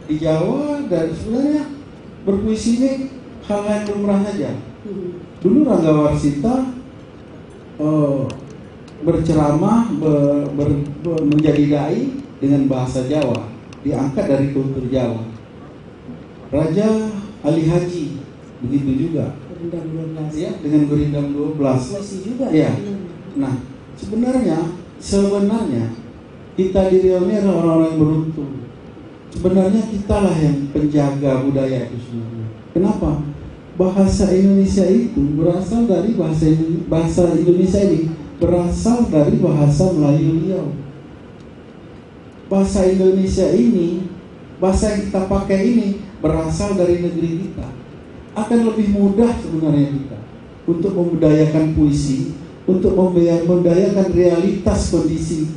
di Jawa, dan sebenarnya berpuisi ini hal yang lumrah saja. Dulu Rangga Warsita berceramah, menjadi dai dengan bahasa Jawa, diangkat dari kultur Jawa. Raja Ali Haji begitu juga. Gurindam 12. Ya, dengan Gurindam 12. Puisi juga. Ya. Nah, sebenarnya kita di Riau ini adalah orang-orang yang beruntung. Sebenarnya kitalah yang penjaga budaya itu sebenarnya. Kenapa? Bahasa Indonesia itu berasal dari bahasa Indonesia ini berasal dari bahasa Melayu Riau. Bahasa Indonesia ini, bahasa yang kita pakai ini berasal dari negeri kita. Akan lebih mudah sebenarnya kita untuk membudayakan puisi, untuk membudayakan realitas kondisi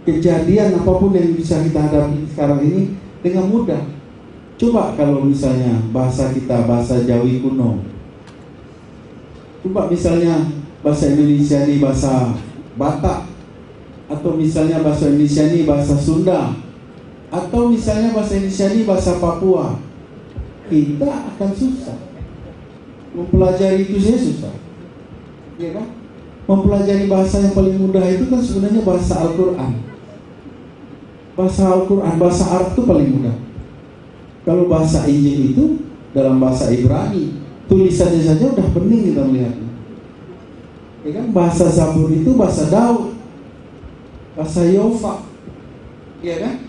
kejadian apapun yang bisa kita hadapi sekarang ini dengan mudah. Coba kalau misalnya bahasa kita bahasa Jawi kuno, coba misalnya bahasa Indonesia ini bahasa Batak, atau misalnya bahasa Indonesia ini bahasa Sunda, atau misalnya bahasa Indonesia ini bahasa Papua, kita akan susah mempelajari itu. Saya susah, ya kan? Mempelajari bahasa yang paling mudah itu kan sebenarnya bahasa Al-Quran. Bahasa Al-Quran, bahasa Arab itu paling mudah. Kalau bahasa Injil itu dalam bahasa Ibrani, tulisannya saja udah pening kita melihatnya. Ya kan? Bahasa Zabur itu bahasa Daud, bahasa Yofa, ya kan?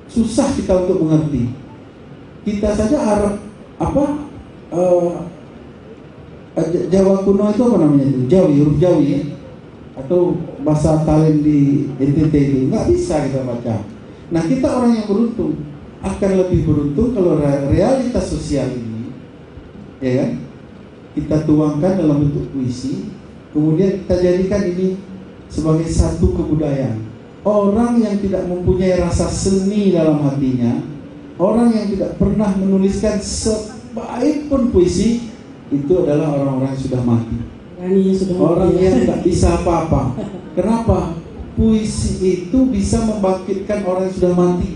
Susah kita untuk mengerti. Kita saja Arab Jawa kuno itu apa namanya itu? Jawi, huruf Jawi ya? Atau bahasa Talen di NTT itu nggak bisa kita baca. Nah, kita orang yang beruntung, akan lebih beruntung kalau realitas sosial ini, ya kan, kita tuangkan dalam bentuk puisi, kemudian kita jadikan ini sebagai satu kebudayaan. Orang yang tidak mempunyai rasa seni dalam hatinya, orang yang tidak pernah menuliskan sebaik pun puisi, itu adalah orang-orang yang sudah mati. Orang yang tidak bisa apa-apa. Kenapa? Puisi itu bisa membangkitkan orang yang sudah mati.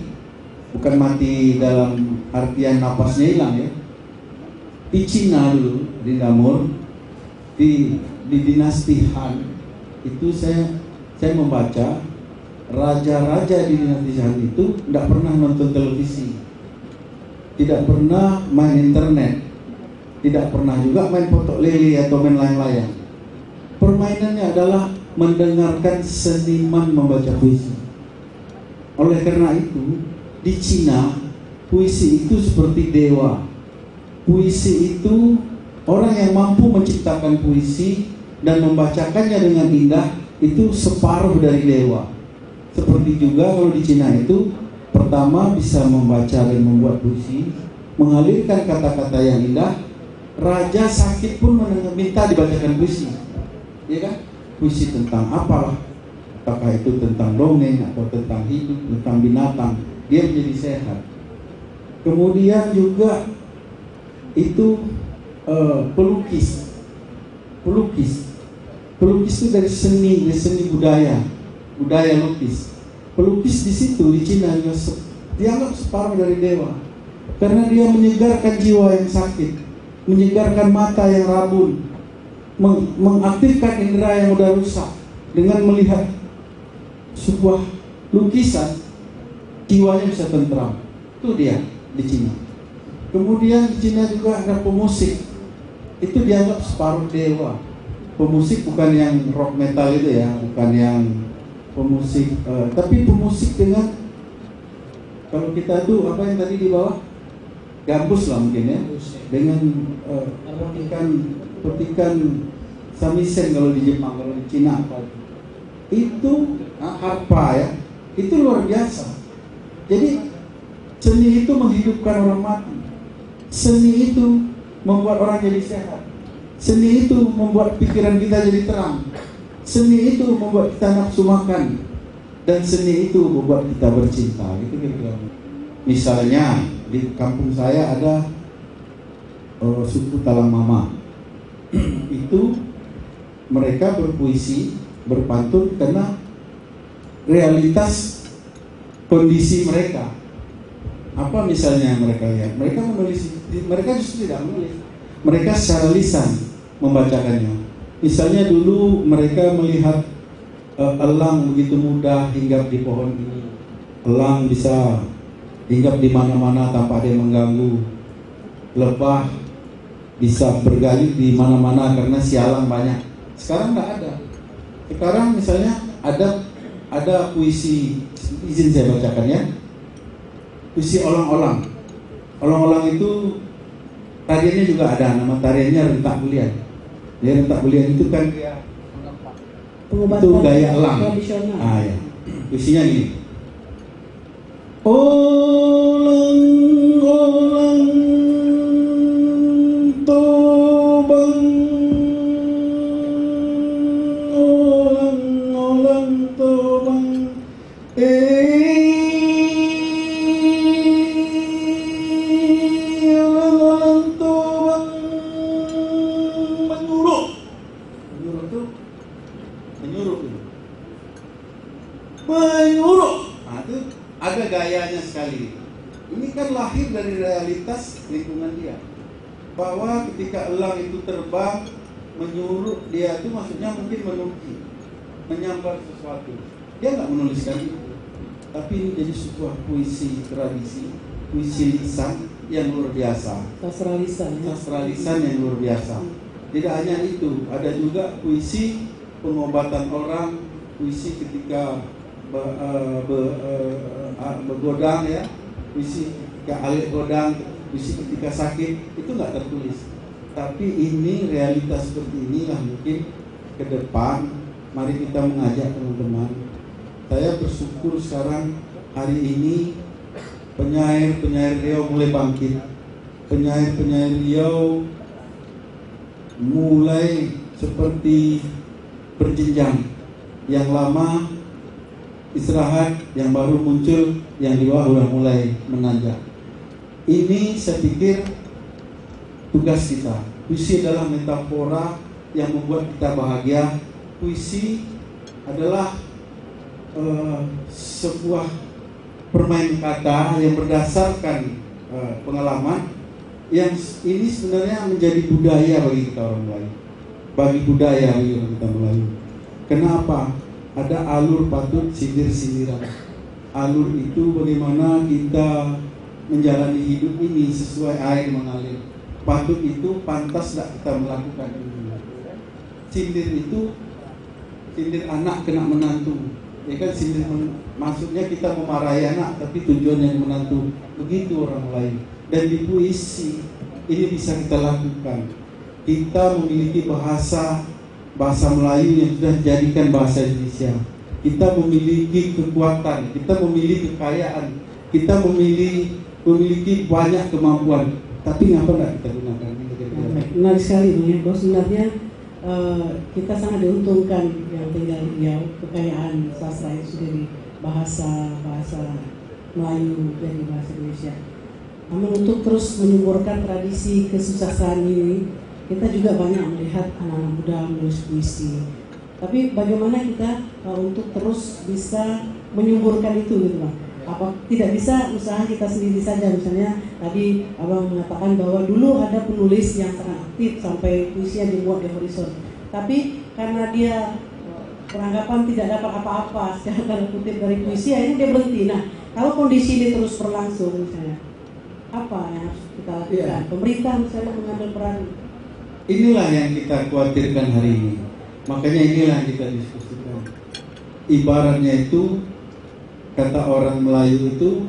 Bukan mati dalam artian napasnya hilang ya. Di Cina dulu, di Damur, di dinasti Han, itu saya membaca raja-raja di dinasti Han itu tidak pernah nonton televisi, tidak pernah main internet, tidak pernah juga main potok lele atau main layang-layang. Permainannya adalah mendengarkan seniman membaca puisi. Oleh karena itu, di Cina, puisi itu seperti dewa. Puisi itu, orang yang mampu menciptakan puisi dan membacakannya dengan indah, itu separuh dari dewa. Seperti juga kalau di Cina itu, pertama bisa membaca dan membuat puisi, mengalirkan kata-kata yang indah. Raja sakit pun minta dibacakan puisi, ya kan? Puisi tentang apalah, apakah itu tentang dongeng atau tentang hidup, tentang binatang, dia menjadi sehat. Kemudian juga itu pelukis itu dari seni budaya lukis. Pelukis di situ di Cina dianggap separuh dari dewa, karena dia menyegarkan jiwa yang sakit, menyegarkan mata yang rabun, mengaktifkan indera yang udah rusak. Dengan melihat sebuah lukisan, jiwanya bisa tentram. Itu dia di Cina. Kemudian di Cina juga ada pemusik, itu dianggap separuh dewa. Pemusik bukan yang rock metal itu ya, bukan yang pemusik, tapi pemusik dengan, kalau kita tuh apa yang tadi di bawah, gambus lah mungkin ya, dengan petikan samisen kalau di Jepang, kalau di Cina apa itu harpa ya, itu luar biasa. Jadi seni itu menghidupkan orang mati, seni itu membuat orang jadi sehat, seni itu membuat pikiran kita jadi terang, seni itu membuat kita nafsu makan, dan seni itu membuat kita bercinta. Gitu kira-kira. Misalnya di kampung saya ada suku Talang Mama. Itu mereka berpuisi, berpantun karena realitas kondisi mereka. Apa misalnya yang mereka lihat? Mereka menulis, mereka justru tidak menulis. Mereka secara lisan membacakannya. Misalnya dulu mereka melihat elang begitu mudah hinggap di pohon ini. Elang bisa hinggap di mana-mana tanpa ada yang mengganggu. Lebah bisa bergayu di mana-mana karena sialan banyak. Sekarang nggak ada. Sekarang misalnya ada puisi, izin saya bacakan ya. Puisi olang-olang. Olang-olang itu tariannya juga ada, nama tariannya rentak bulian. Ya, rentak bulian itu kan dia itu gaya elang. Ah ya. Puisinya gini. Olang olang tobang, olang olang tobang, olang olang tobang, menyuruh. Menyuruh tuh menyuruh. Menyuruh. Nah, itu ada gayanya sekali. Ini kan lahir dari realitas lingkungan dia. Bahwa ketika elang itu terbang menyuruh, dia itu maksudnya mungkin menuki, menyambar sesuatu. Dia nggak menuliskan itu, tapi ini jadi sebuah puisi tradisi, puisi lisan yang luar biasa. Sastra lisan. Sastra lisan yang luar biasa. Tidak hanya itu, ada juga puisi pengobatan orang, puisi ketika begodang ya, puisi ketika alik godang, puisi ketika sakit, itu nggak tertulis. Tapi ini realitas seperti inilah mungkin ke depan. Mari kita mengajak teman-teman. Saya bersyukur sekarang hari ini penyair-penyair Riau mulai bangkit. Penyair-penyair Riau mulai seperti berjenjang. Yang lama istirahat, yang baru muncul, yang di bawah sudah mulai menanjak. Ini saya pikir tugas kita. Puisi adalah metafora yang membuat kita bahagia. Puisi adalah sebuah permain kata yang berdasarkan pengalaman, yang ini sebenarnya menjadi budaya bagi kita orang Melayu. Bagi budaya bagi kita Melayu. Kenapa? Ada alur patut sindir-sindiran. Alur itu bagaimana kita menjalani hidup ini sesuai air mengalir. Patut itu pantas tidak kita melakukan ini. Sindir itu sindir anak kena menantu. Ya kan, sindir maksudnya kita memarahi anak tapi tujuannya menantu. Begitu orang lain. Dan di puisi ini bisa kita lakukan. Kita memiliki bahasa Melayu yang sudah dijadikan bahasa Indonesia. Kita memiliki kekuatan, kita memiliki kekayaan, kita memiliki banyak kemampuan. Tapi ngapa nggak kita gunakan ini? Menarik sekali Bang Bos. Sebenarnya kita sangat diuntungkan yang tinggal di Riau, kekayaan sastra itu dari bahasa Melayu dan bahasa Indonesia. Namun untuk terus menyuburkan tradisi kesusastraan ini, kita juga banyak melihat anak-anak muda menulis puisi. Tapi bagaimana kita untuk terus bisa menyuburkan itu gitu Bang? Apa tidak bisa usaha kita sendiri saja? Misalnya tadi Abang mengatakan bahwa dulu ada penulis yang sangat aktif sampai puisinya dibuat di Horizon. Tapi karena dia beranggapan tidak dapat apa-apa secara tanda kutip dari puisi, akhirnya dia berhenti. Nah, kalau kondisi ini terus berlangsung misalnya, apa yang harus kita lakukan? Pemerintah misalnya mengambil peran. Inilah yang kita khawatirkan hari ini. Makanya inilah yang kita diskusikan. Ibaratnya itu, kata orang Melayu itu,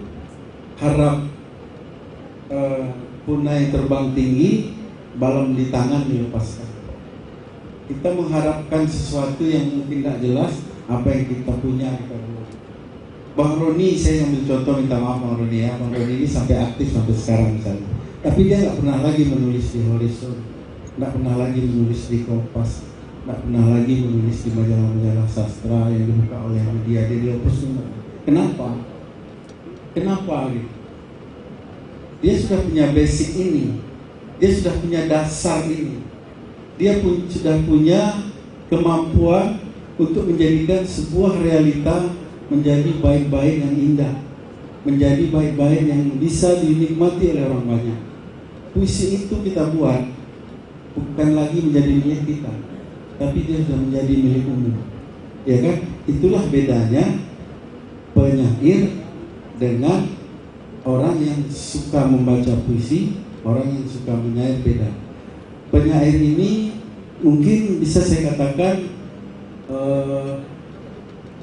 harap punai terbang tinggi, balam di tangan dilepaskan. Kita mengharapkan sesuatu yang mungkin tidak jelas, apa yang kita punya kita buat. Bang Roni, saya ambil contoh, minta maaf Bang Roni ya. Bang Roni ini sampai aktif sampai sekarang misalnya. Tapi dia nggak pernah lagi menulis di Horizon, nggak pernah lagi menulis di Kompas, nggak pernah lagi menulis di majalah-majalah sastra yang dibuka oleh media. Dia dihapus semua. Kenapa? Kenapa gitu? Dia sudah punya basic ini, dia sudah punya dasar ini, dia sudah punya kemampuan untuk menjadikan sebuah realita menjadi baik-baik yang indah. menjadi bait-bait yang bisa dinikmati oleh orang banyak. Puisi itu kita buat bukan lagi menjadi milik kita, tapi dia sudah menjadi milik umum. Ya kan? Itulah bedanya penyair dengan orang yang suka membaca puisi, orang yang suka menyair beda. Penyair ini mungkin bisa saya katakan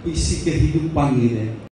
puisi kehidupan gitu ya.